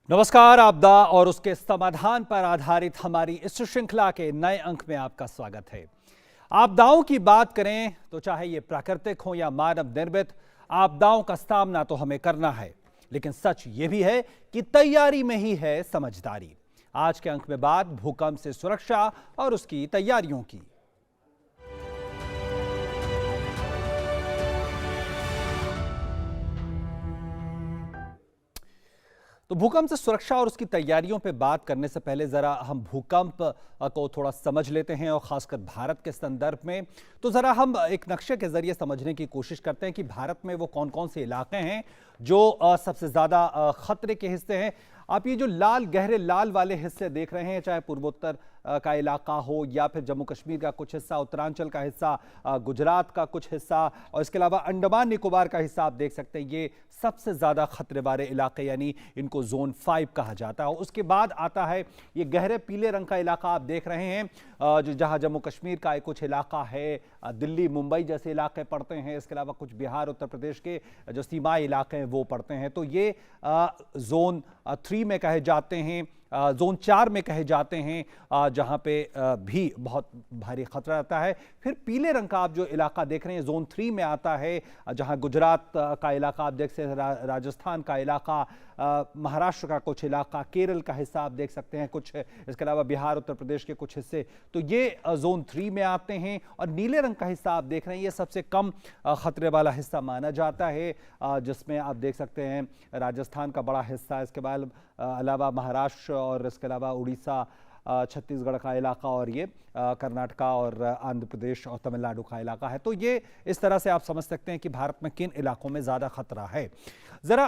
नमस्कार। आपदा और उसके समाधान पर आधारित हमारी इस श्रृंखला के नए अंक में आपका स्वागत है। आपदाओं की बात करें तो चाहे ये प्राकृतिक हो या मानव निर्मित, आपदाओं का सामना तो हमें करना है, लेकिन सच ये भी है कि तैयारी में ही है समझदारी। आज के अंक में बात भूकंप से सुरक्षा और उसकी तैयारियों की। तो भूकंप से सुरक्षा और उसकी तैयारियों पे बात करने से पहले जरा हम भूकंप को थोड़ा समझ लेते हैं, और खासकर भारत के संदर्भ में। तो जरा हम एक नक्शे के जरिए समझने की कोशिश करते हैं कि भारत में वो कौन कौन से इलाके हैं जो सबसे ज्यादा खतरे के हिस्से हैं। आप ये जो लाल, गहरे लाल वाले हिस्से देख रहे हैं, चाहे पूर्वोत्तर का इलाका हो या फिर जम्मू कश्मीर का कुछ हिस्सा, उत्तरांचल का हिस्सा, गुजरात का कुछ हिस्सा, और इसके अलावा अंडमान निकोबार का हिस्सा आप देख सकते हैं। ये सबसे ज़्यादा खतरे वाले इलाके, यानी इनको जोन 5 कहा जाता है। उसके बाद आता है ये गहरे पीले रंग का इलाका आप देख रहे हैं, जो जहाँ जम्मू कश्मीर का कुछ इलाका है, दिल्ली, मुंबई जैसे इलाके पड़ते हैं। इसके अलावा कुछ बिहार, उत्तर प्रदेश के जो सीमाई इलाके हैं वो पड़ते हैं। तो ये जोन 3 में कहे जाते हैं, जोन 4 में कहे जाते हैं, जहां पे भी बहुत भारी खतरा रहता है। फिर पीले रंग का आप जो इलाका देख रहे हैं जोन 3 में आता है, जहां गुजरात का इलाका आप देख सकते हैं, राजस्थान का इलाका, महाराष्ट्र का कुछ इलाका, केरल का हिस्सा आप देख सकते हैं कुछ, इसके अलावा बिहार, उत्तर प्रदेश के कुछ हिस्से, तो ये जोन 3 में आते हैं। और नीले रंग का हिस्सा आप देख रहे हैं, ये सबसे कम खतरे वाला हिस्सा माना जाता है, जिसमें आप देख सकते हैं राजस्थान का बड़ा हिस्सा, इसके बाद अलावा महाराष्ट्र और इसके अलावा उड़ीसा, छत्तीसगढ़ का इलाका, और ये कर्नाटका और आंध्र प्रदेश और तमिलनाडु का इलाका है। तो ये इस तरह से आप समझ सकते हैं कि भारत में किन इलाकों में ज़्यादा खतरा है। ज़रा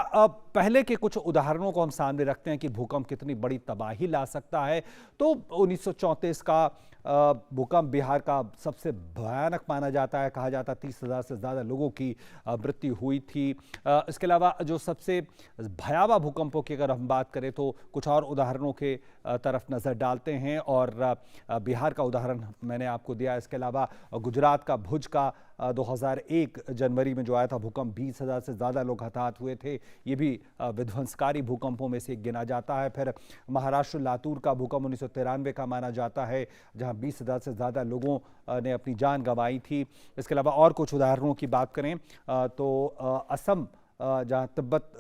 पहले के कुछ उदाहरणों को हम सामने रखते हैं कि भूकंप कितनी बड़ी तबाही ला सकता है। तो 1934 का भूकंप बिहार का सबसे भयानक माना जाता है, कहा जाता है 30,000 से ज़्यादा लोगों की मृत्यु हुई थी। इसके अलावा जो सबसे भयावह भूकंपों की अगर हम बात करें तो कुछ और उदाहरणों के तरफ नज़र डालते हैं, और बिहार का उदाहरण मैंने आपको दिया। इसके अलावा गुजरात का भुज का 2001 जनवरी में जो आया था भूकंप, 20,000 से ज़्यादा लोग हताहत हुए थे, ये भी विध्वंसकारी भूकंपों में से गिना जाता है। फिर महाराष्ट्र लातूर का भूकंप 1993 का माना जाता है, जहां 20,000 से ज़्यादा लोगों ने अपनी जान गंवाई थी। इसके अलावा और कुछ उदाहरणों की बात करें तो असम, जहाँ तिब्बत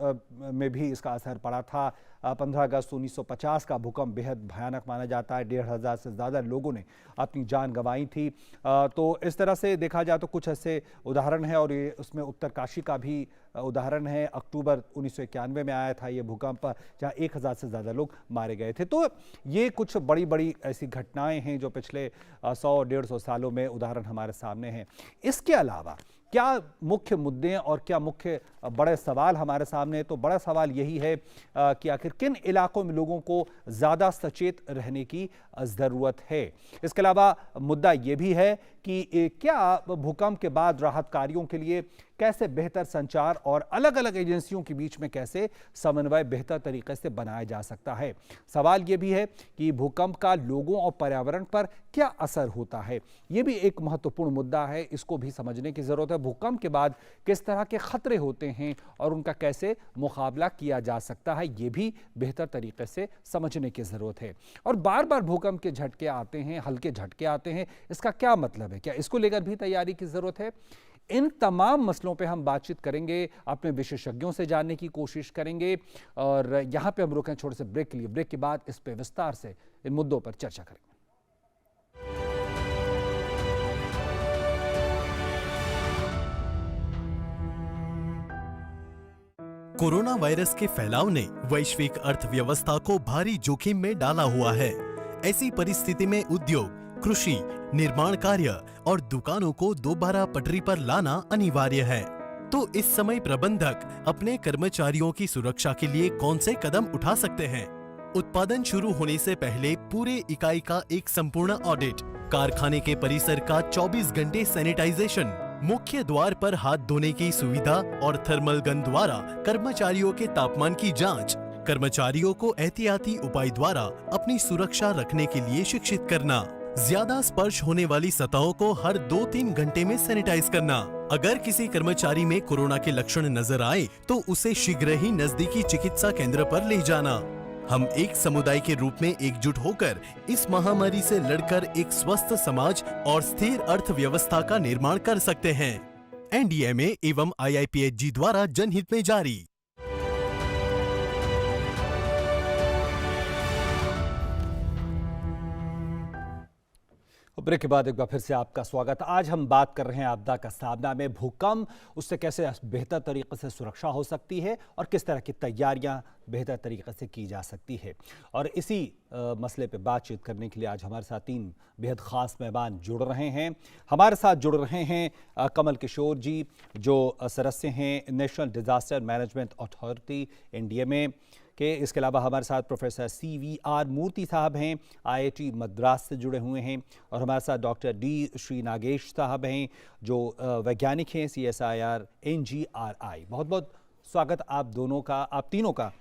में भी इसका असर पड़ा था, 15 अगस्त 1950 का भूकंप बेहद भयानक माना जाता है, 1,500 से ज़्यादा लोगों ने अपनी जान गंवाई थी। तो इस तरह से देखा जाए तो कुछ ऐसे उदाहरण हैं, और ये उसमें उत्तरकाशी का भी उदाहरण है। अक्टूबर 1991 में आया था ये भूकंप, जहाँ 1,000 से ज़्यादा लोग मारे गए थे। तो ये कुछ बड़ी बड़ी ऐसी घटनाएं हैं जो पिछले 100-150 सालों में उदाहरण हमारे सामने हैं। इसके अलावा क्या मुख्य मुद्दे और क्या मुख्य बड़े सवाल हमारे सामने है? तो बड़ा सवाल यही है कि आखिर किन इलाकों में लोगों को ज़्यादा सचेत रहने की ज़रूरत है। इसके अलावा मुद्दा ये भी है कि क्या भूकंप के बाद राहत कार्यों के लिए कैसे बेहतर संचार और अलग अलग एजेंसियों के बीच में कैसे समन्वय बेहतर तरीके से बनाया जा सकता है। सवाल ये भी है कि भूकंप का लोगों और पर्यावरण पर क्या असर होता है। ये भी एक महत्वपूर्ण मुद्दा है, इसको भी समझने की ज़रूरत है। भूकंप के बाद किस तरह के खतरे होते हैं और उनका कैसे मुकाबला किया जा सकता है, ये भी बेहतर तरीके से समझने की ज़रूरत है। और बार बार भूकंप के झटके आते हैं, हल्के झटके आते हैं, इसका क्या मतलब है? क्या इसको लेकर भी तैयारी की ज़रूरत है? इन तमाम मसलों पे हम बातचीत करेंगे, अपने विशेषज्ञों से जानने की कोशिश करेंगे, और यहाँ पे हम रुकें छोटे से ब्रेक के लिए। ब्रेक के बाद इस पे विस्तार से इन मुद्दों पर चर्चा करेंगे। कोरोना वायरस के फैलाव ने वैश्विक अर्थव्यवस्था को भारी जोखिम में डाला हुआ है। ऐसी परिस्थिति में उद्योग, कृषि, निर्माण कार्य और दुकानों को दोबारा पटरी पर लाना अनिवार्य है। तो इस समय प्रबंधक अपने कर्मचारियों की सुरक्षा के लिए कौन से कदम उठा सकते हैं? उत्पादन शुरू होने से पहले पूरे इकाई का एक संपूर्ण ऑडिट, कारखाने के परिसर का 24 घंटे सैनिटाइजेशन, मुख्य द्वार पर हाथ धोने की सुविधा और थर्मल गन द्वारा कर्मचारियों के तापमान की जांच, कर्मचारियों को एहतियाती उपाय द्वारा अपनी सुरक्षा रखने के लिए शिक्षित करना, ज्यादा स्पर्श होने वाली सतहों को हर 2-3 घंटे में सैनिटाइज करना। अगर किसी कर्मचारी में कोरोना के लक्षण नजर आए तो उसे शीघ्र ही नजदीकी चिकित्सा केंद्र पर ले जाना। हम एक समुदाय के रूप में एकजुट होकर इस महामारी से लड़कर एक स्वस्थ समाज और स्थिर अर्थव्यवस्था का निर्माण कर सकते हैं। एनडीएमए एवं आईआईपीएचजी द्वारा जनहित में जारी। ब्रेक के बाद एक बार फिर से आपका स्वागत। आज हम बात कर रहे हैं आपदा का सामना में भूकंप, उससे कैसे बेहतर तरीके से सुरक्षा हो सकती है और किस तरह की तैयारियां बेहतर तरीके से की जा सकती है। और इसी मसले पे बातचीत करने के लिए आज हमारे साथ तीन बेहद ख़ास मेहमान जुड़ रहे हैं। हमारे साथ जुड़ रहे हैं कमल किशोर जी, जो सदस्य हैं national disaster management authority NDMA के। इसके अलावा हमारे साथ प्रोफेसर CVR मूर्ति साहब हैं, IIT मद्रास से जुड़े हुए हैं। और हमारे साथ डॉक्टर D श्री नागेश साहब हैं, जो वैज्ञानिक हैं CSIR NGRI। बहुत बहुत स्वागत आप दोनों का, आप तीनों का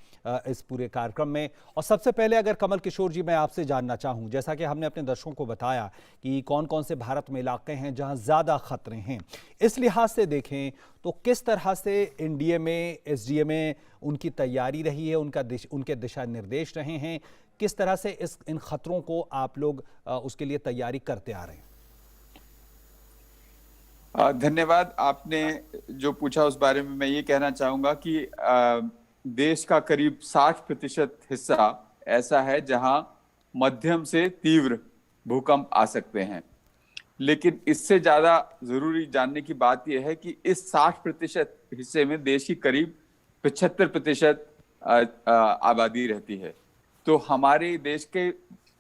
इस पूरे कार्यक्रम में। और सबसे पहले अगर कमल किशोर जी मैं आपसे जानना चाहूं, जैसा कि हमने अपने दर्शकों को बताया कि कौन कौन से भारत में इलाके हैं जहां ज़्यादा खतरे हैं, इस लिहाज से देखें तो किस तरह से एनडीएमए एसडीएमए उनकी तैयारी रही है, उनके दिशा निर्देश रहे हैं, किस तरह से इन खतरों को आप लोग उसके लिए तैयारी करते आ रहे हैं? धन्यवाद। आपने जो पूछा उस बारे में मैं ये कहना चाहूंगा कि देश का करीब 60% हिस्सा ऐसा है जहां मध्यम से तीव्र भूकंप आ सकते हैं। लेकिन इससे ज्यादा जरूरी जानने की बात यह है कि इस 60% हिस्से में देश की करीब 75% आबादी रहती है। तो हमारे देश के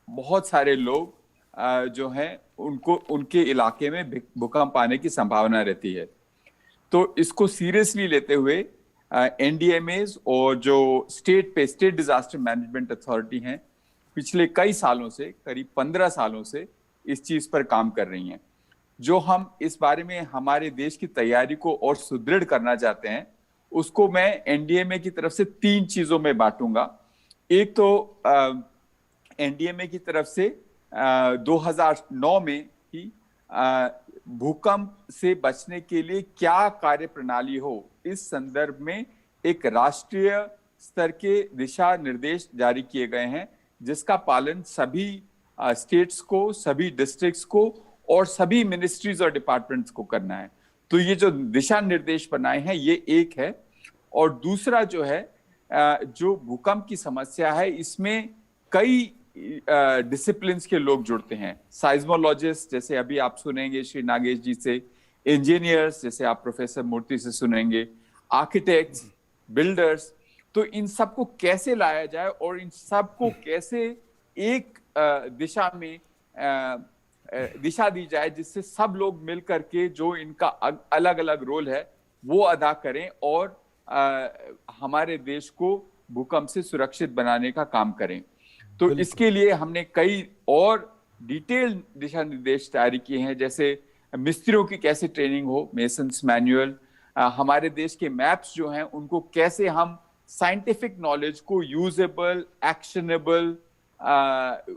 बहुत सारे लोग जो हैं उनके इलाके में भूकंप आने की संभावना रहती है। तो इसको सीरियसली लेते हुए एनडीएमएस और जो स्टेट डिजास्टर मैनेजमेंट अथॉरिटी हैं, पिछले कई सालों से, करीब 15 सालों से इस चीज पर काम कर रही हैं। जो हम इस बारे में हमारे देश की तैयारी को और सुदृढ़ करना चाहते हैं, उसको मैं एनडीएमए की तरफ से 3 चीजों में बांटूंगा। एक तो एनडीएमए की तरफ से 2009 में ही भूकंप से बचने के लिए क्या कार्य प्रणाली हो, इस संदर्भ में एक राष्ट्रीय स्तर के दिशा निर्देश जारी किए गए हैं, जिसका पालन सभी स्टेट्स को, सभी डिस्ट्रिक्ट्स को और सभी मिनिस्ट्रीज और डिपार्टमेंट्स को करना है। तो ये जो दिशा निर्देश बनाए हैं, ये एक है। और दूसरा जो है, जो भूकंप की समस्या है, इसमें कई डिसिप्लिन्स के लोग जुड़ते हैं। साइज्मोलॉजिस्ट, जैसे अभी आप सुनेंगे श्री नागेश जी से, इंजीनियर्स जैसे आप प्रोफेसर मूर्ति से सुनेंगे, आर्किटेक्ट्स, बिल्डर्स। तो इन सबको कैसे लाया जाए और इन सबको कैसे एक दिशा में दिशा दी जाए, जिससे सब लोग मिल करके जो इनका अलग अलग रोल है वो अदा करें और हमारे देश को भूकंप से सुरक्षित बनाने का काम करें। तो इसके लिए हमने कई और डिटेल दिशा निर्देश जारी किए हैं, जैसे मिस्त्रियों की कैसे ट्रेनिंग हो, मेसन्स मैनुअल, हमारे देश के मैप्स जो हैं उनको कैसे हम साइंटिफिक नॉलेज को यूजेबल, एक्शनेबल,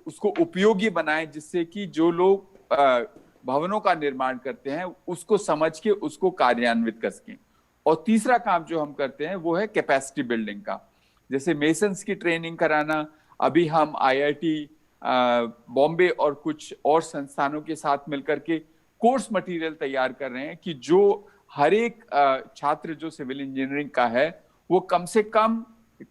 उसको उपयोगी बनाएं, जिससे कि जो लोग भवनों का निर्माण करते हैं उसको समझ के उसको कार्यान्वित कर सकें। और तीसरा काम जो हम करते हैं वो है कैपेसिटी बिल्डिंग का, जैसे मेसन्स की ट्रेनिंग कराना। अभी हम IIT बॉम्बे और कुछ और संस्थानों के साथ मिलकर के कोर्स मटेरियल तैयार कर रहे हैं कि जो हर एक छात्र जो सिविल इंजीनियरिंग का है वो कम से कम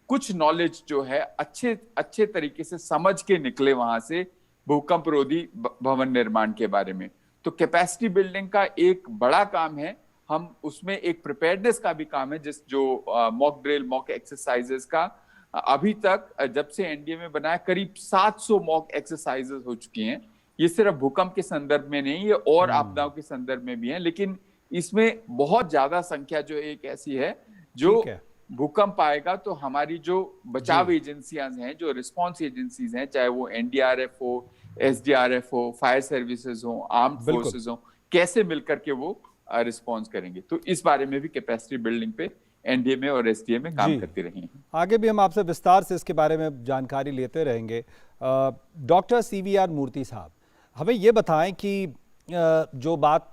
कुछ नॉलेज जो है अच्छे तरीके से समझ के निकले वहां से भूकंप रोधी भवन निर्माण के बारे में। तो कैपेसिटी बिल्डिंग का एक बड़ा काम है। हम उसमें एक प्रिपेयर्डनेस का भी काम है, जो मॉक ड्रिल, मॉक एक्सरसाइजेस का अभी तक जब से एनडीएमए बनाया करीब 700 मॉक एक्सरसाइजेस हो चुकी हैं। ये सिर्फ भूकंप के संदर्भ में नहीं, ये और आपदाओं के संदर्भ में भी है, लेकिन इसमें बहुत ज्यादा संख्या जो एक ऐसी है जो भूकंप आएगा तो हमारी जो बचाव एजेंसियां हैं, जो रिस्पांस एजेंसीज हैं, चाहे वो एनडीआरएफ हो, एसडीआरएफ हो, फायर सर्विसेज हो, आर्म्ड फोर्सेज हो, कैसे मिलकर के वो रिस्पांस करेंगे। तो इस बारे में भी कैपेसिटी बिल्डिंग पे एनडीएमए और एसडीएमए काम करती रही हैं। आगे भी हम आपसे विस्तार से इसके बारे में जानकारी लेते रहेंगे। डॉक्टर CVR मूर्ति साहब, हमें ये बताएं कि जो बात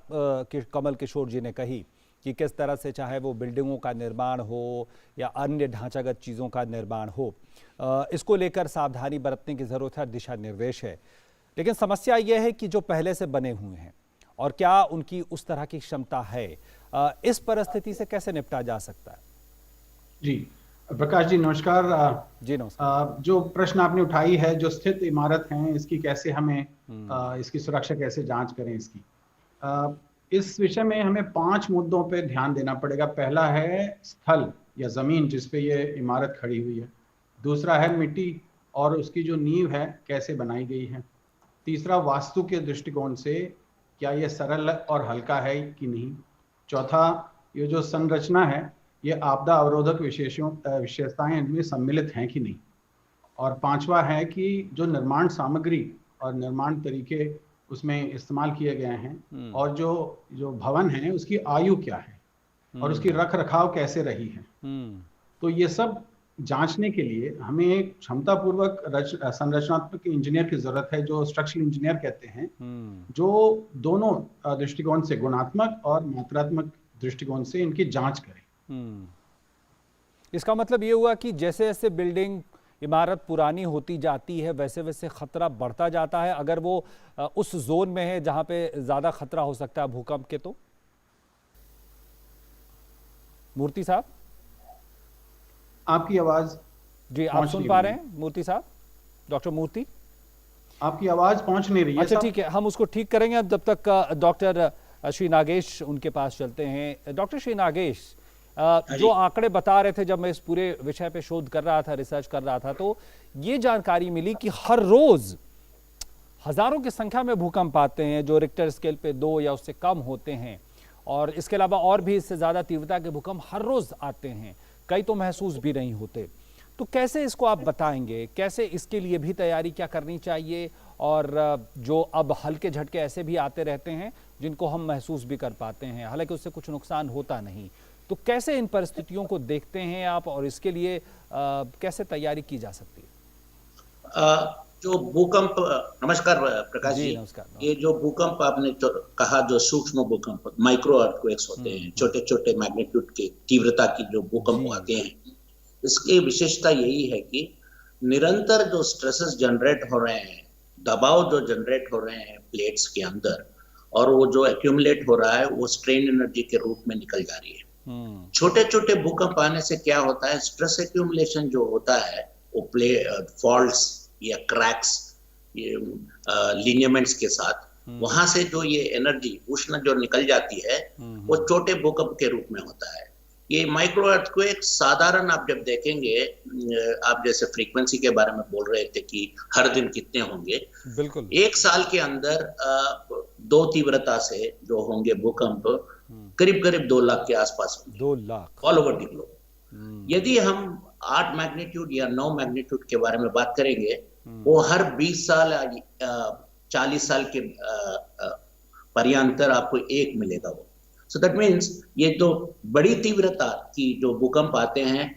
कमल किशोर जी ने कही कि किस तरह से चाहे वो बिल्डिंगों का निर्माण हो या अन्य ढांचागत चीज़ों का निर्माण हो, इसको लेकर सावधानी बरतने की ज़रूरत है, दिशा निर्देश है। लेकिन समस्या यह है कि जो पहले से बने हुए हैं और क्या उनकी उस तरह की क्षमता है, इस परिस्थिति से कैसे निपटा जा सकता है? जी प्रकाश जी नमस्कार। जी नमस्कार। जो प्रश्न आपने उठाई है, जो स्थित इमारत हैं इसकी कैसे हमें इसकी सुरक्षा कैसे जांच करें इसकी, इस विषय में हमें 5 मुद्दों पे ध्यान देना पड़ेगा। पहला है स्थल या जमीन जिस पे ये इमारत खड़ी हुई है। दूसरा है मिट्टी और उसकी जो नींव है कैसे बनाई गई है। तीसरा वास्तु के दृष्टिकोण से क्या ये सरल और हल्का है कि नहीं। चौथा, ये जो संरचना है ये आपदा अवरोधक विशेषताएं इनमें सम्मिलित हैं कि नहीं। और पांचवा है कि जो निर्माण सामग्री और निर्माण तरीके उसमें इस्तेमाल किए गए हैं और जो भवन है उसकी आयु क्या है और उसकी रख रखाव कैसे रही है। तो ये सब जांचने के लिए हमें एक क्षमतापूर्वक संरचनात्मक इंजीनियर की जरूरत है, जो स्ट्रक्चरल इंजीनियर कहते हैं, जो दोनों दृष्टिकोण से, गुणात्मक और मात्रात्मक दृष्टिकोण से इनकी जांच करें। इसका मतलब ये हुआ कि जैसे जैसे बिल्डिंग इमारत पुरानी होती जाती है वैसे वैसे खतरा बढ़ता जाता है, अगर वो उस जोन में है जहां पे ज्यादा खतरा हो सकता है भूकंप के। तो मूर्ति साहब, आपकी आवाज जी आप सुन पा रहे हैं? मूर्ति साहब, डॉक्टर मूर्ति, आपकी आवाज पहुंच नहीं रही है। अच्छा ठीक है, हम उसको ठीक करेंगे। अब जब तक डॉक्टर श्री नागेश उनके पास चलते हैं। डॉक्टर श्री नागेश, जो आंकड़े बता रहे थे जब मैं इस पूरे विषय पे शोध कर रहा था, रिसर्च कर रहा था, तो ये जानकारी मिली कि हर रोज हजारों की संख्या में भूकंप आते हैं जो रिक्टर स्केल पे 2 या उससे कम होते हैं, और इसके अलावा और भी इससे ज्यादा तीव्रता के भूकंप हर रोज आते हैं, कई तो महसूस भी नहीं होते। तो कैसे इसको आप बताएंगे, कैसे इसके लिए भी तैयारी क्या करनी चाहिए, और जो अब हल्के झटके ऐसे भी आते रहते हैं जिनको हम महसूस भी कर पाते हैं, हालांकि उससे कुछ नुकसान होता नहीं, तो कैसे इन परिस्थितियों को देखते हैं आप और इसके लिए कैसे तैयारी की जा सकती है? जो भूकंप, नमस्कार प्रकाश जी, नमस्कार। ये जो भूकंप आपने कहा, जो सूक्ष्म भूकंप, माइक्रो अर्थक्वेक्स होते हैं, छोटे छोटे मैग्नीट्यूड के तीव्रता की जो भूकंप आते हैं, इसकी विशेषता यही है कि निरंतर जो स्ट्रेसेस जनरेट हो रहे हैं, दबाव जो जनरेट हो रहे हैं प्लेट्स के अंदर, और वो जो एक्यूमुलेट हो रहा है वो स्ट्रेन एनर्जी के रूप में निकल जा रही है। छोटे छोटे भूकंप आने से क्या होता है, स्ट्रेस एक्यूमुलेशन जो होता है वो फॉल्ट्स या क्रैक्स, ये लिनियमेंट्स के साथ, वहां से जो ये एनर्जी उष्ण जो निकल जाती है वो छोटे भूकंप के रूप में होता है। ये माइक्रो अर्थक्वेक साधारण आप जब देखेंगे, आप जैसे फ्रीक्वेंसी के बारे में बोल रहे थे कि हर दिन कितने होंगे, बिल्कुल 1 साल के अंदर 2 तीव्रता से जो होंगे भूकंप करीब करीब 2 लाख के आसपास होंगे, 2 lakh all over the globe. यदि हम 8 मैग्नीट्यूड या 9 मैग्नीट्यूड के बारे में बात करेंगे, वो हर 20 साल 40 साल के पर्यांतर आपको एक मिलेगा वो। सो दैट मीन्स ये जो बड़ी तीव्रता की जो भूकंप आते हैं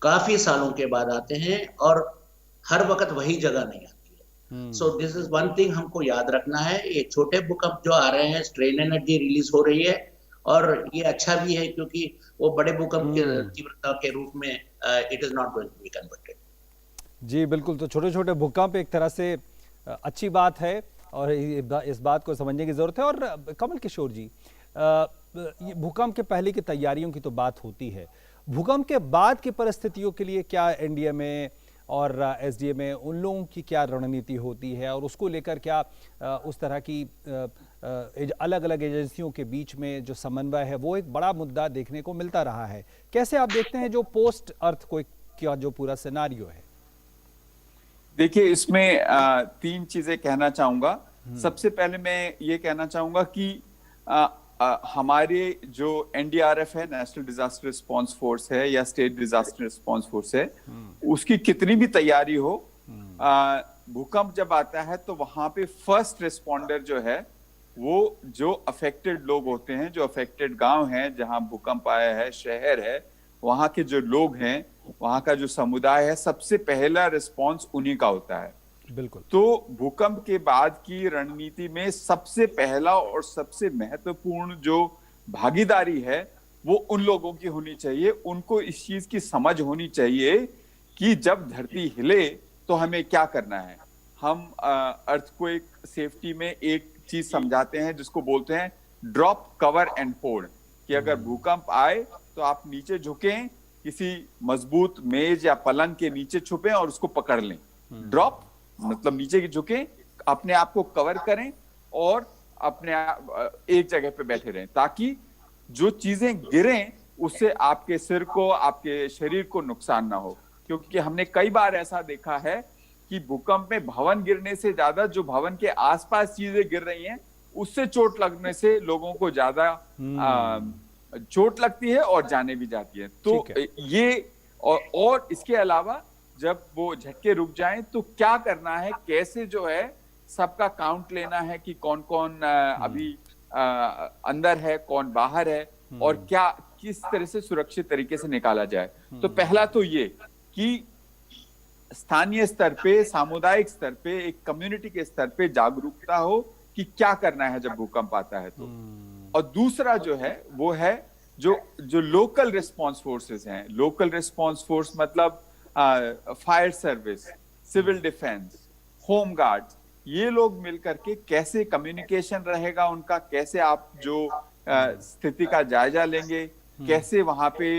काफी सालों के बाद आते हैं और हर वक्त वही जगह नहीं आती है। So this is one thing हमको याद रखना है, ये छोटे भूकंप जो आ रहे हैं, स्ट्रेन एनर्जी रिलीज हो रही है, और ये अच्छा भी है क्योंकि वो बड़े भूकंप के तीव्रता के रूप में it is not going to be converted. जी बिल्कुल, तो छोटे छोटे भूकंप एक तरह से अच्छी बात है और इस बात को समझने की जरूरत है। और कमल किशोर जी, भूकंप के पहले की तैयारियों की तो बात होती है, भूकंप के बाद की परिस्थितियों के लिए क्या एनडीए में और एसडीए में उन लोगों की क्या रणनीति होती है, और उसको लेकर क्या उस तरह की अलग अलग एजेंसियों के बीच में जो समन्वय है वो एक बड़ा मुद्दा देखने को मिलता रहा है। कैसे आप देखते हैं जो पोस्ट अर्थक्वेक का जो पूरा सिनेरियो है? देखिए, इसमें 3 चीजें कहना चाहूंगा। सबसे पहले मैं ये कहना चाहूंगा कि हमारे जो एनडीआरएफ है, नेशनल डिजास्टर रिस्पांस फोर्स है या स्टेट डिजास्टर रिस्पांस फोर्स है, उसकी कितनी भी तैयारी हो, भूकंप जब आता है तो वहां पे फर्स्ट रिस्पॉन्डर जो है वो जो अफेक्टेड लोग होते हैं, जो अफेक्टेड गांव हैं जहां भूकंप आया है, शहर है, वहां के जो लोग हैं, वहां का जो समुदाय है, सबसे पहला रिस्पॉन्स उन्हीं का होता है। बिल्कुल। तो भूकंप के बाद की रणनीति में सबसे पहला और सबसे महत्वपूर्ण जो भागीदारी है वो उन लोगों की होनी चाहिए। उनको इस चीज की समझ होनी चाहिए कि जब धरती हिले तो हमें क्या करना है। हम अर्थक्वेक सेफ्टी में एक चीज समझाते हैं जिसको बोलते हैं ड्रॉप, कवर एंड होल्ड, कि अगर भूकंप आए तो आप नीचे झुकें, किसी मजबूत मेज या पलंग के नीचे छुपें और उसको पकड़ लें। ड्रॉप मतलब नीचे झुकें, अपने आप को कवर करें और अपने एक जगह पे बैठे रहें, ताकि जो चीजें गिरें उससे आपके सिर को, आपके शरीर को नुकसान ना हो। क्योंकि हमने कई बार ऐसा देखा है कि भूकंप में भवन गिरने से ज्यादा जो भवन के आसपास चीजें गिर रही हैं उससे चोट लगने से लोगों को ज्यादा चोट लगती है और जाने भी जाती है। तो ये और इसके अलावा जब वो झटके रुक जाएं तो क्या करना है, कैसे जो है सबका काउंट लेना है कि कौन कौन अभी अंदर है, कौन बाहर है, और क्या किस तरह से सुरक्षित तरीके से निकाला जाए। तो पहला तो ये कि स्थानीय स्तर पे, सामुदायिक स्तर पे, एक कम्युनिटी के स्तर पे जागरूकता हो कि क्या करना है जब भूकंप आता है तो। और दूसरा जो है वो है जो लोकल रिस्पांस फोर्सेस हैं। लोकल रिस्पांस फोर्स मतलब fire service, civil defence, home guards, ये लोग मिलकर के कैसे कम्युनिकेशन रहेगा उनका, कैसे आप जो स्थिति का जायजा लेंगे, कैसे वहां पे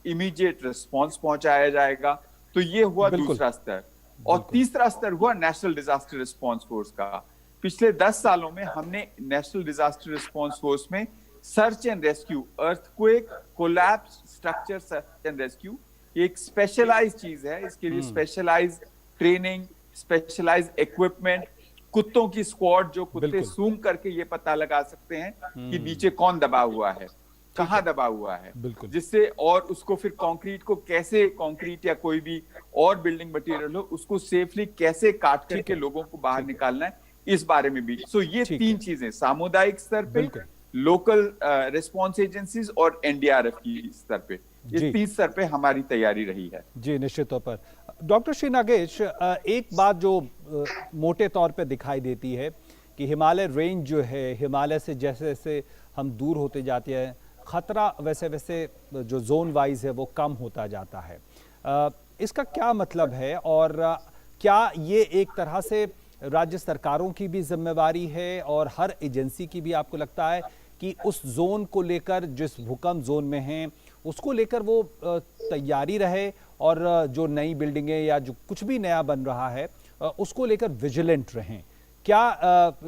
इमीडिएट रिस्पांस पहुंचाया जाएगा। तो ये हुआ दूसरा स्तर। और तीसरा स्तर हुआ नेशनल डिजास्टर रिस्पांस फोर्स का। पिछले 10 सालों में हमने नेशनल डिजास्टर रिस्पांस फोर्स में search and rescue, earthquake, collapse, structure search and rescue, ये एक स्पेशलाइज्ड चीज है। इसके लिए स्पेशलाइज्ड ट्रेनिंग, स्पेशलाइज्ड इक्विपमेंट, कुत्तों की स्क्वाड जो कुत्ते सूंघ करके ये पता लगा सकते हैं कि नीचे कौन दबा हुआ है, कहाँ दबा हुआ है, जिससे, और उसको फिर कंक्रीट को कैसे, कंक्रीट या कोई भी और बिल्डिंग मटेरियल हो, उसको सेफली कैसे काट करके लोगों को बाहर निकालना है, इस बारे में भी। सो ये तीन चीजें, सामुदायिक स्तर पे, लोकल रिस्पांस एजेंसीज और एनडीआरएफ की स्तर पे, इस तीन स्तर पे हमारी तैयारी रही है। जी, निश्चित तौर पर। डॉक्टर श्री नागेश, एक बात जो मोटे तौर पे दिखाई देती है कि हिमालय रेंज जो है, हिमालय से जैसे जैसे हम दूर होते जाते हैं, खतरा वैसे वैसे जो जोन वाइज है वो कम होता जाता है। इसका क्या मतलब है, और क्या ये एक तरह से राज्य सरकारों की भी जिम्मेवारी है और हर एजेंसी की भी, आपको लगता है कि उस जोन को लेकर, जिस भूकंप जोन में हैं उसको लेकर वो तैयारी रहे, और जो नई बिल्डिंगें या जो कुछ भी नया बन रहा है उसको लेकर विजिलेंट रहें? क्या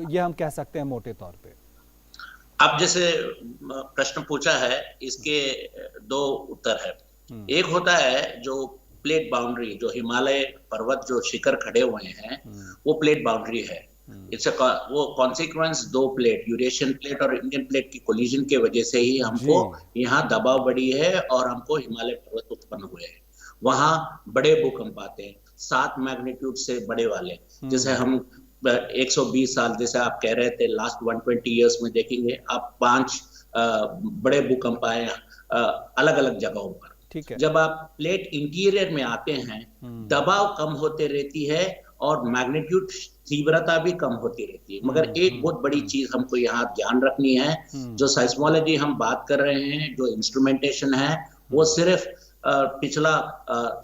ये हम कह सकते हैं मोटे तौर पे? आप जैसे प्रश्न पूछा है, इसके दो उत्तर है। एक होता है जो प्लेट बाउंड्री, जो हिमालय पर्वत जो शिखर खड़े हुए हैं वो प्लेट बाउंड्री है। वो कॉन्सिक्वेंस दो प्लेट, यूरेशियन प्लेट और इंडियन प्लेट की कोलिजन के वजह से ही हमको यहाँ दबाव बढ़ी है और हमको हिमालय पर्वत उत्पन्न हुए हैं। वहां बड़े भूकंप आते हैं 7 मैग्नीट्यूड से बड़े वाले, जैसे हम 120 साल, जैसे आप कह रहे थे, लास्ट 120 ईयर्स में देखेंगे आप 5 बड़े भूकंप आए अलग अलग जगहों पर। ठीक है। जब आप प्लेट इंटीरियर में आते हैं, दबाव कम होते रहती है और मैग्नीट्यूड, तीव्रता भी कम होती रहती है। मगर एक बहुत बड़ी चीज हमको यहाँ ध्यान रखनी है, जो साइस्मोलॉजी हम बात कर रहे हैं, जो इंस्ट्रूमेंटेशन है, वो सिर्फ पिछला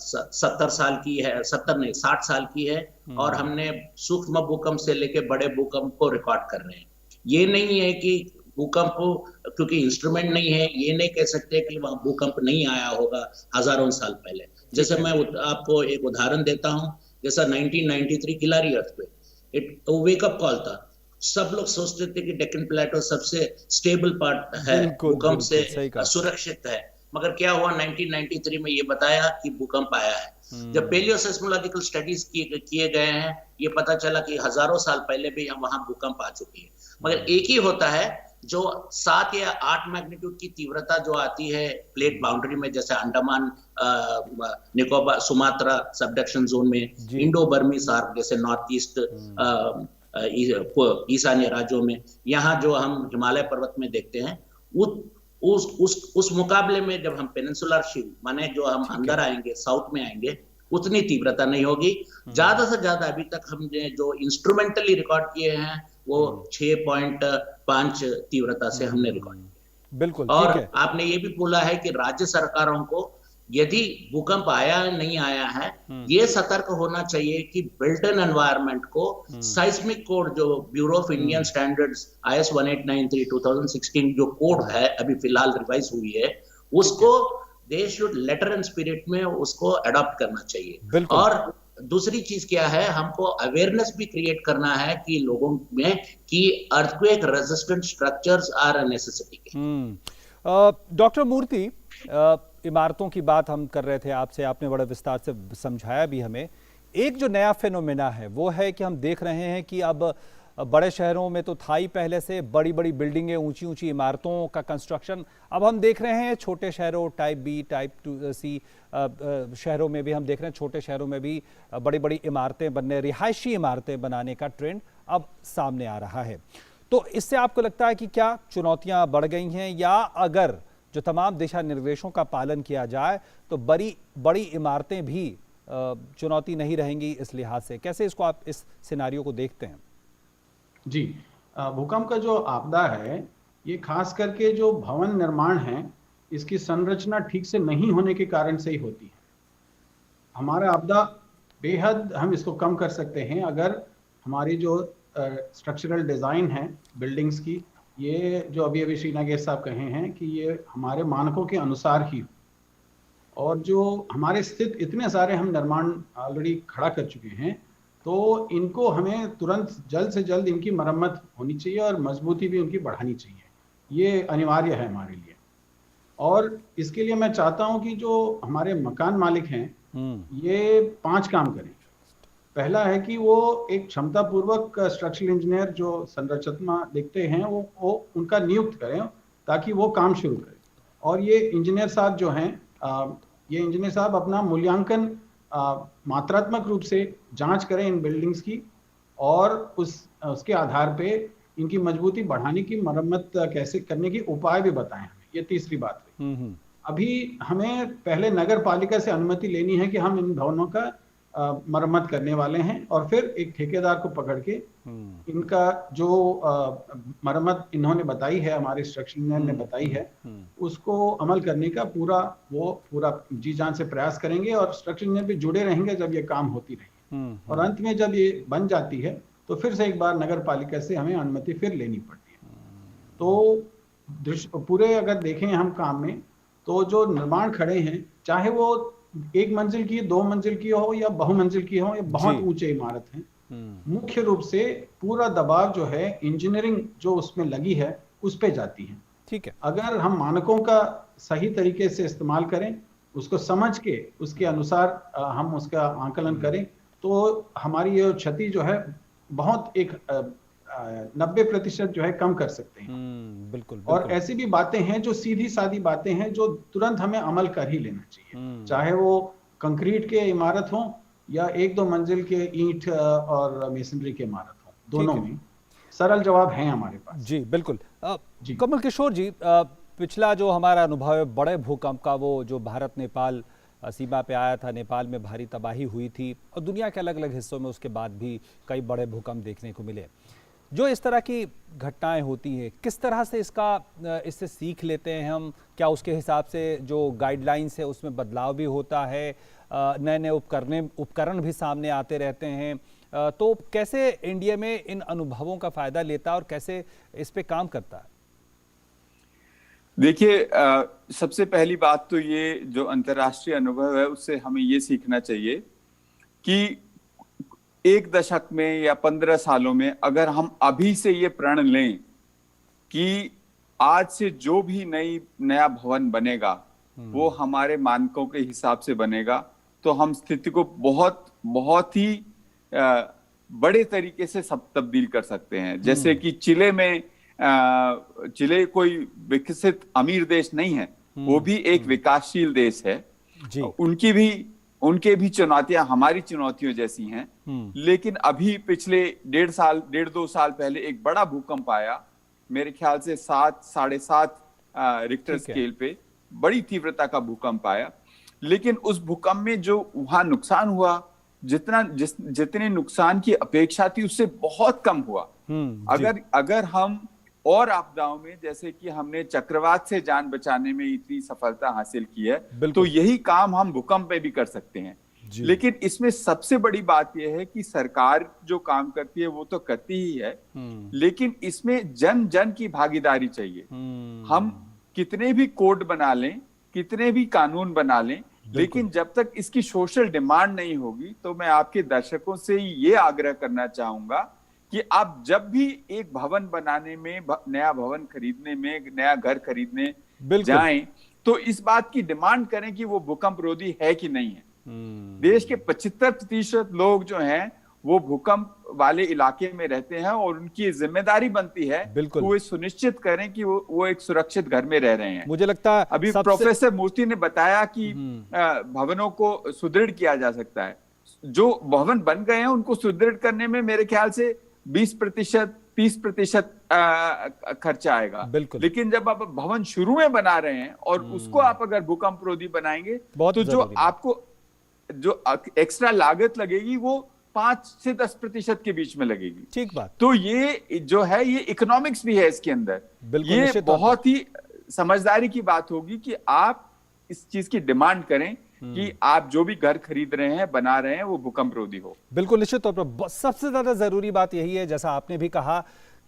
70 साल की है, 70 नहीं 60 साल की है, और हमने सूक्ष्म भूकंप से लेके बड़े भूकंप को रिकॉर्ड कर रहे हैं। ये नहीं है कि भूकंप हो, क्योंकि इंस्ट्रूमेंट नहीं है, ये नहीं कह सकते कि वहां भूकंप नहीं आया होगा हजारों साल पहले। जैसे मैं आपको एक उदाहरण देता हूं, जैसा 1993 किलारी अर्थक्वेक, एक वेक अप कॉल था। सब लोग सोचते थे कि डेक्कन प्लेटो सबसे स्टेबल पार्ट है, भूकंप से सुरक्षित है, मगर क्या हुआ, 1993 में ये बताया कि भूकंप आया है। जब पेलियोसेस्मोलॉजिकल स्टडीज किए गए हैं, ये पता चला कि हजारों साल पहले भी वहां भूकंप आ चुकी है। मगर एक ही होता है, जो 7 या 8 मैग्नीट्यूड की तीव्रता जो आती है प्लेट बाउंड्री में, जैसे Andaman Nicobar Sumatra subduction zone में, इंडो बर्मी सार्क जैसे नॉर्थ ईस्ट ईशान्य राज्यों में, यहाँ जो हम हिमालय पर्वत में देखते हैं, उस मुकाबले में जब हम पेनिनसुलर शील्ड माने जो हम अंदर आएंगे, साउथ में आएंगे, उतनी तीव्रता नहीं होगी। ज्यादा से ज्यादा अभी तक हमने जो इंस्ट्रूमेंटली रिकॉर्ड किए हैं वो 6.5 तीव्रता से हमने रिकॉर्ड किया। बिल्कुल और ठीक है। आपने ये भी बोला है कि राज्य सरकारों को यदि भूकंप आया नहीं आया है, ये सतर्क होना चाहिए कि बिल्ट इन एनवायरनमेंट को साइस्मिक कोड, जो bureau of Indian standards IS 1893 2016 जो कोड है अभी फिलहाल रिवाइज हुई है, उसको they should letter and spirit में उसको अडॉप्ट करना चाहिए। बिल्कुल। और दूसरी चीज क्या है, हमको अवेयरनेस भी क्रिएट करना है कि लोगों में कि earthquake resistant structures are a necessity. Doctor Murthy, इमारतों की बात हम कर रहे थे आपसे, आपने बड़े विस्तार से समझाया भी हमें। एक जो नया फिनोमेना है वो है कि हम देख रहे हैं कि अब बड़े शहरों में तो था ही पहले से, बड़ी बड़ी बिल्डिंगें, ऊंची ऊंची इमारतों का कंस्ट्रक्शन। अब हम देख रहे हैं छोटे शहरों, टाइप बी, टाइप 2C शहरों में भी हम देख रहे हैं, छोटे शहरों में भी बड़ी बड़ी इमारतें बनने, रिहायशी इमारतें बनाने का ट्रेंड अब सामने आ रहा है। तो इससे आपको लगता है कि क्या चुनौतियां बढ़ गई हैं, या अगर जो तमाम दिशा निर्देशों का पालन किया जाए तो बड़ी बड़ी इमारतें भी चुनौती नहीं रहेंगी इस लिहाज से? कैसे इसको आप इस सिनारियो को देखते हैं? जी, भूकंप का जो आपदा है, ये खास करके जो भवन निर्माण है, इसकी संरचना ठीक से नहीं होने के कारण से ही होती है। हमारा आपदा बेहद हम इसको कम कर सकते हैं अगर हमारी जो स्ट्रक्चरल डिज़ाइन है बिल्डिंग्स की, ये जो अभी अभी श्री नागेश साहब कहे हैं कि ये हमारे मानकों के अनुसार ही हो। और जो हमारे स्थित इतने सारे हम निर्माण ऑलरेडी खड़ा कर चुके हैं, तो इनको हमें तुरंत जल्द से जल्द इनकी मरम्मत होनी चाहिए और मजबूती भी उनकी बढ़ानी चाहिए। ये अनिवार्य है हमारे लिए। और इसके लिए मैं चाहता हूं कि जो हमारे मकान मालिक हैं, ये 5 काम करें। पहला है कि वो एक क्षमतापूर्वक स्ट्रक्चरल इंजीनियर जो संरचना देखते हैं वो उनका नियुक्त करें ताकि वो काम शुरू करें। और ये इंजीनियर साहब जो हैं, ये इंजीनियर साहब अपना मूल्यांकन मात्रात्मक रूप से जांच करें इन बिल्डिंग्स की, और उसके आधार पे इनकी मजबूती बढ़ाने की, मरम्मत कैसे करने की उपाय भी बताएं हमें। ये तीसरी बात है। अभी हमें पहले नगर पालिका से अनुमति लेनी है कि हम इन भवनों का मरम्मत करने वाले हैं, और फिर एक ठेकेदार को पकड़ के इनका जो मरम्मत इन्होंने बताई है, हमारे स्ट्रक्चर इंजीनियर ने बताई है, उसको अमल करने का पूरा जी जान से प्रयास करेंगे। और स्ट्रक्चर इंजीनियर भी जुड़े रहेंगे जब ये काम होती रहेगी। और अंत में जब ये बन जाती है तो फिर से एक बार नगर पालिका से हमें अनुमति फिर लेनी पड़ती है। तो पूरे अगर देखें हम काम में, तो जो निर्माण खड़े हैं, चाहे वो 1 मंजिल की, 2 मंजिल की हो या बहुमंजिल की हो, या बहुत ऊंचे इमारत हैं, मुख्य रूप से पूरा दबाव जो है इंजीनियरिंग जो उसमें लगी है उस पे जाती है। ठीक है, अगर हम मानकों का सही तरीके से इस्तेमाल करें, उसको समझ के उसके अनुसार हम उसका आंकलन करें, तो हमारी ये क्षति जो है बहुत 90% जो है कम कर सकते हैं। बिल्कुल। और ऐसी भी बातें हैं जो सीधी सादी बातें हैं जो तुरंत हमें अमल कर ही लेना चाहिए, चाहे वो कंक्रीट के इमारत हो या 1-2 मंजिल के ईंट और मेसनरी के इमारत हो, दोनों में सरल जवाब हैं हमारे पास। जी बिल्कुल। कमल किशोर जी, पिछला जो हमारा अनुभव है बड़े भूकंप का, वो जो भारत नेपाल सीमा पे आया था, नेपाल में भारी तबाही हुई थी, और दुनिया के अलग अलग हिस्सों में उसके बाद भी कई बड़े भूकंप देखने को मिले। जो इस तरह की घटनाएं होती हैं, किस तरह से इससे सीख लेते हैं हम? क्या उसके हिसाब से जो गाइडलाइंस है उसमें बदलाव भी होता है? नए नए उपकरण भी सामने आते रहते हैं, तो कैसे इंडिया में इन अनुभवों का फायदा लेता है और कैसे इस पे काम करता है? देखिए, सबसे पहली बात तो ये जो अंतर्राष्ट्रीय अनुभव है उससे हमें ये सीखना चाहिए कि 1 दशक में या 15 सालों में अगर हम अभी से ये प्रण लें कि आज से जो भी नया भवन बनेगा वो हमारे मानकों के हिसाब से बनेगा, तो हम स्थिति को बहुत ही बड़े तरीके से सब तब्दील कर सकते हैं। जैसे कि चिले कोई विकसित अमीर देश नहीं है, वो भी एक विकासशील देश है। उनके भी चुनौतियां हमारी चुनौतियों जैसी हैं। लेकिन अभी पिछले 1.5-2 साल पहले एक बड़ा भूकंप आया, मेरे ख्याल से 7-7.5 रिक्टर स्केल पे बड़ी तीव्रता का भूकंप आया। लेकिन उस भूकंप में जो वहां नुकसान हुआ, जितने नुकसान की अपेक्षा थी उससे बहुत कम हुआ। अगर हम और आपदाओं में, जैसे कि हमने चक्रवात से जान बचाने में इतनी सफलता हासिल की है, तो यही काम हम भूकंप में भी कर सकते हैं। लेकिन इसमें सबसे बड़ी बात यह है कि सरकार जो काम करती है वो तो करती ही है, लेकिन इसमें जन जन की भागीदारी चाहिए। हम कितने भी कोड बना लें, कितने भी कानून बना लें, लेकिन जब तक इसकी सोशल डिमांड नहीं होगी, तो मैं आपके दर्शकों से ये आग्रह करना चाहूंगा कि आप जब भी एक भवन बनाने में, नया भवन खरीदने में, नया घर खरीदने जाएं, तो इस बात की डिमांड करें कि वो भूकंप रोधी है कि नहीं है। देश के 75% लोग जो हैं वो भूकंप वाले इलाके में रहते हैं और उनकी जिम्मेदारी बनती है कि वो सुनिश्चित करें कि वो एक सुरक्षित घर में रह रहे हैं। मुझे लगता है अभी प्रोफेसर मूर्ति ने बताया कि भवनों को सुदृढ़ किया जा सकता है। जो भवन बन गए हैं उनको सुदृढ़ करने में मेरे ख्याल से 20%, 30% खर्चा आएगा। लेकिन जब आप भवन शुरू में बना रहे हैं और उसको आप अगर भूकंप रोधी बनाएंगे, तो जो आपको जो एक्स्ट्रा लागत लगेगी वो 5 से 10% के बीच में लगेगी। ठीक बात। तो ये जो है, ये इकोनॉमिक्स भी है इसके अंदर। ये बहुत ही समझदारी की बात होगी कि आप इस चीज की डिमांड करें कि आप जो भी घर खरीद रहे हैं, बना रहे हैं, वो भूकंप रोधी हो। बिल्कुल, निश्चित तौर पर सबसे ज्यादा जरूरी बात यही है, जैसा आपने भी कहा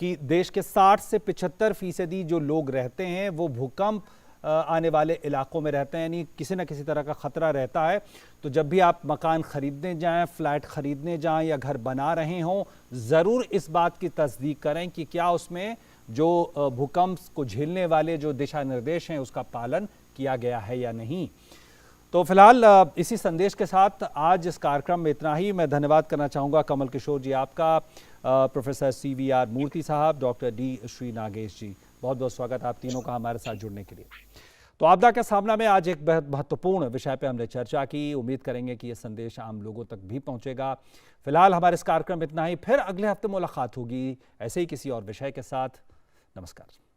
कि देश के 60 से 75% जो लोग रहते हैं वो भूकंप आने वाले इलाकों में रहते हैं, यानी किसी न किसी तरह का खतरा रहता है। तो जब भी आप मकान खरीदने जाएं, फ्लैट खरीदने जाएं या घर बना रहे हों, ज़रूर इस बात की तस्दीक करें कि क्या उसमें जो भूकंप को झेलने वाले जो दिशा निर्देश हैं उसका पालन किया गया है या नहीं। तो फिलहाल इसी संदेश के साथ आज इस कार्यक्रम में इतना ही। मैं धन्यवाद करना चाहूँगा कमल किशोर जी आपका, प्रोफेसर CVR मूर्ति साहब, डॉक्टर D श्री नागेश जी, बहुत बहुत स्वागत आप तीनों का हमारे साथ जुड़ने के लिए। तो आपदा के सामना में आज एक बहुत महत्वपूर्ण विषय पे हमने चर्चा की। उम्मीद करेंगे कि ये संदेश आम लोगों तक भी पहुंचेगा। फिलहाल हमारे इस कार्यक्रम में इतना ही। फिर अगले हफ्ते मुलाकात होगी ऐसे ही किसी और विषय के साथ। नमस्कार।